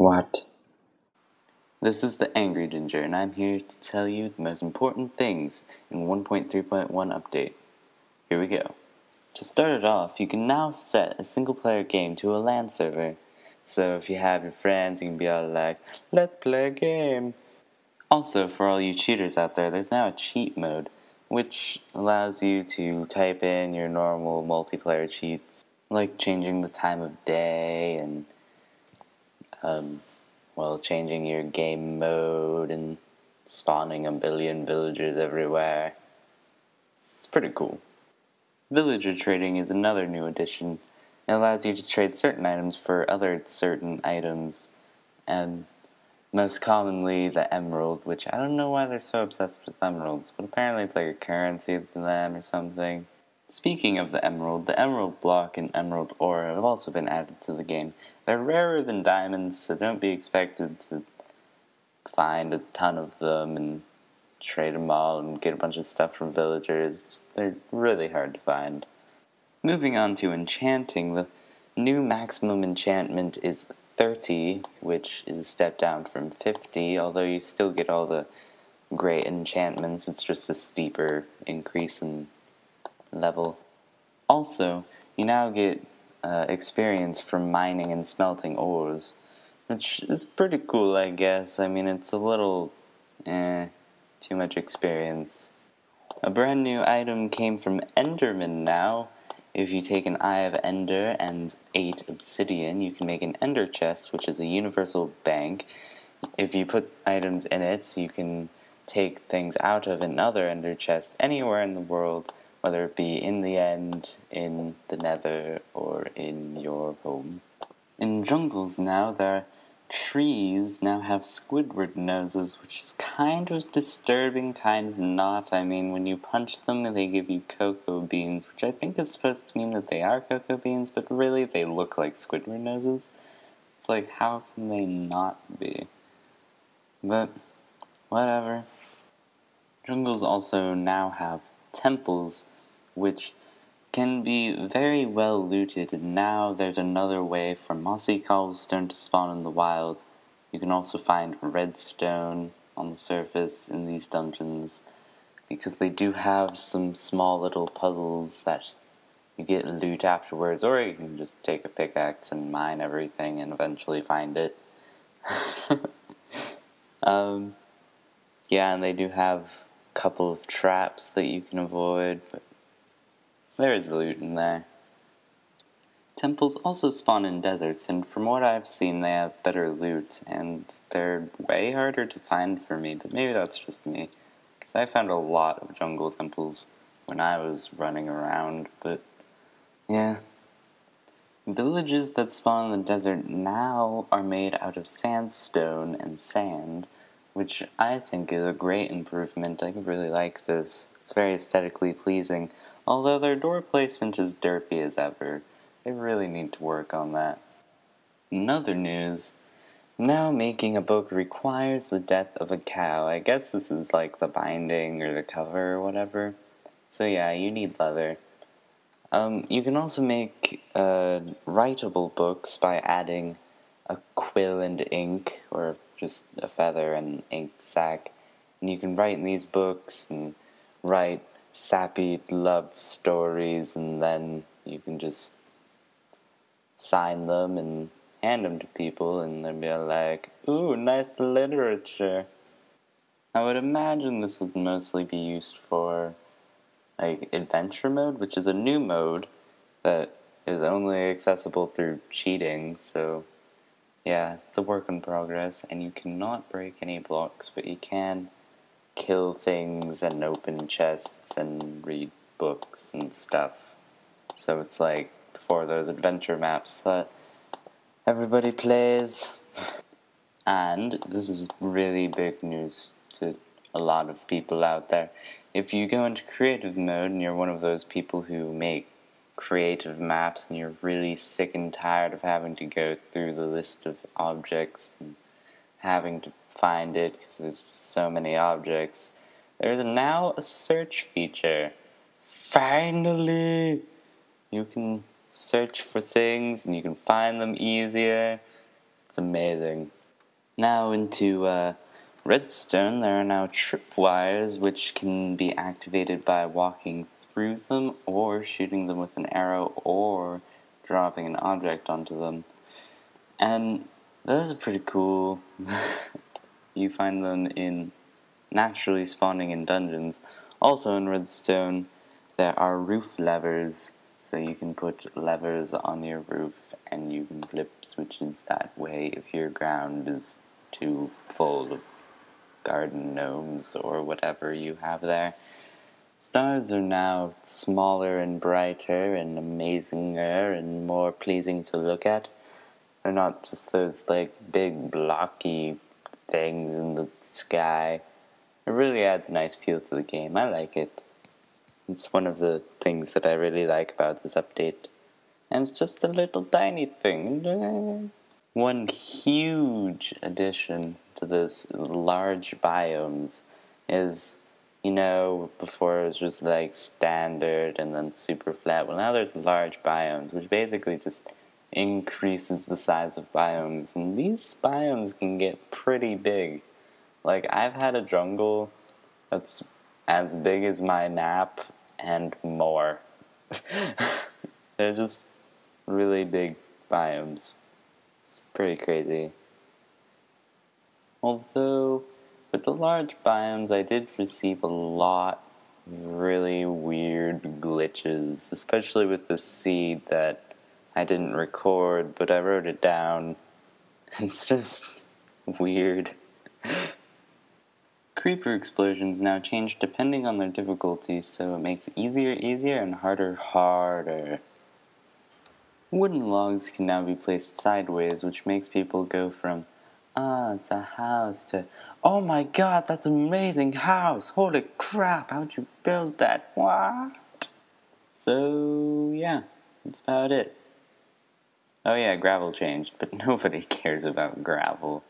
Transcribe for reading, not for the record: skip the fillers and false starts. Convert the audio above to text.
What? This is the Angry Ginger, and I'm here to tell you the most important things in 1.3.1 update. Here we go. To start it off, you can now set a single-player game to a LAN server. So if you have your friends, you can be all like, let's play a game. Also, for all you cheaters out there, there's now a cheat mode, which allows you to type in your normal multiplayer cheats, like changing the time of day and changing your game mode and spawning a billion villagers everywhere. It's pretty cool. Villager trading is another new addition. It allows you to trade certain items for other certain items, and most commonly the emerald, which I don't know why they're so obsessed with emeralds, but apparently it's like a currency to them or something. Speaking of the emerald block and emerald ore have also been added to the game. They're rarer than diamonds, so don't be expected to find a ton of them and trade them all and get a bunch of stuff from villagers. They're really hard to find. Moving on to enchanting, the new maximum enchantment is 30, which is a step down from 50, although you still get all the great enchantments. It's just a steeper increase in level. Also, you now get experience from mining and smelting ores, which is pretty cool, I guess. I mean, it's a little, too much experience. A brand new item came from Enderman now. If you take an Eye of Ender and 8 obsidian, you can make an Ender chest, which is a universal bank. If you put items in it, you can take things out of another Ender chest anywhere in the world, whether it be in the end, in the nether, or in your home. In jungles now, their trees now have Squidward noses, which is kind of disturbing, kind of not. I mean, when you punch them, they give you cocoa beans, which I think is supposed to mean that they are cocoa beans, but really they look like Squidward noses. It's like, how can they not be? But, whatever. Jungles also now have temples, which can be very well looted, and now there's another way for mossy cobblestone to spawn in the wild. You can also find redstone on the surface in these dungeons, because they do have some small little puzzles that you get loot afterwards, or you can just take a pickaxe and mine everything and eventually find it. Yeah, and they do have a couple of traps that you can avoid, but there is loot in there. Temples also spawn in deserts, and from what I've seen, they have better loot, and they're way harder to find for me, but maybe that's just me, because I found a lot of jungle temples when I was running around, but yeah. Villages that spawn in the desert now are made out of sandstone and sand, which I think is a great improvement. I really like this. It's very aesthetically pleasing, although their door placement is derpy as ever. They really need to work on that. In other news, now making a book requires the death of a cow. I guess this is like the binding or the cover or whatever. So yeah, you need leather. You can also make writable books by adding a quill and ink, or just a feather and ink sac. And you can write in these books and write sappy love stories, and then you can just sign them and hand them to people, and they'll be like, ooh, nice literature. I would imagine this would mostly be used for like adventure mode, which is a new mode that is only accessible through cheating, so yeah, it's a work in progress, and you cannot break any blocks, but you can kill things and open chests and read books and stuff. So it's like for those adventure maps that everybody plays. And this is really big news to a lot of people out there. If you go into creative mode and you're one of those people who make creative maps and you're really sick and tired of having to go through the list of objects and having to find it because there's just so many objects, there's now a search feature. Finally! You can search for things and you can find them easier. It's amazing. Now into Redstone, there are now tripwires which can be activated by walking through them or shooting them with an arrow or dropping an object onto them. And those are pretty cool. You find them in naturally spawning in dungeons. Also in Redstone, there are roof levers, so you can put levers on your roof and you can flip switches that way if your ground is too full of garden gnomes or whatever you have there. Stars are now smaller and brighter and amazinger and more pleasing to look at. They're not just those like big blocky things in the sky. It really adds a nice feel to the game. I like it. It's one of the things that I really like about this update. And it's just a little tiny thing. One huge addition to this large biomes is, before it was just like standard and then super flat. Well, now there's large biomes, which basically just increases the size of biomes. And these biomes can get pretty big. Like, I've had a jungle that's as big as my map and more. They're just really big biomes. It's pretty crazy. Although, with the large biomes, I did receive a lot of really weird glitches, especially with the seed that I didn't record, but I wrote it down. It's just weird. Creeper explosions now change depending on their difficulty, so it makes it easier and harder. Wooden logs can now be placed sideways, which makes people go from, it's a house, to, oh my god, that's an amazing house! Holy crap, how'd you build that? What? So, yeah, that's about it. Oh yeah, gravel changed, but nobody cares about gravel.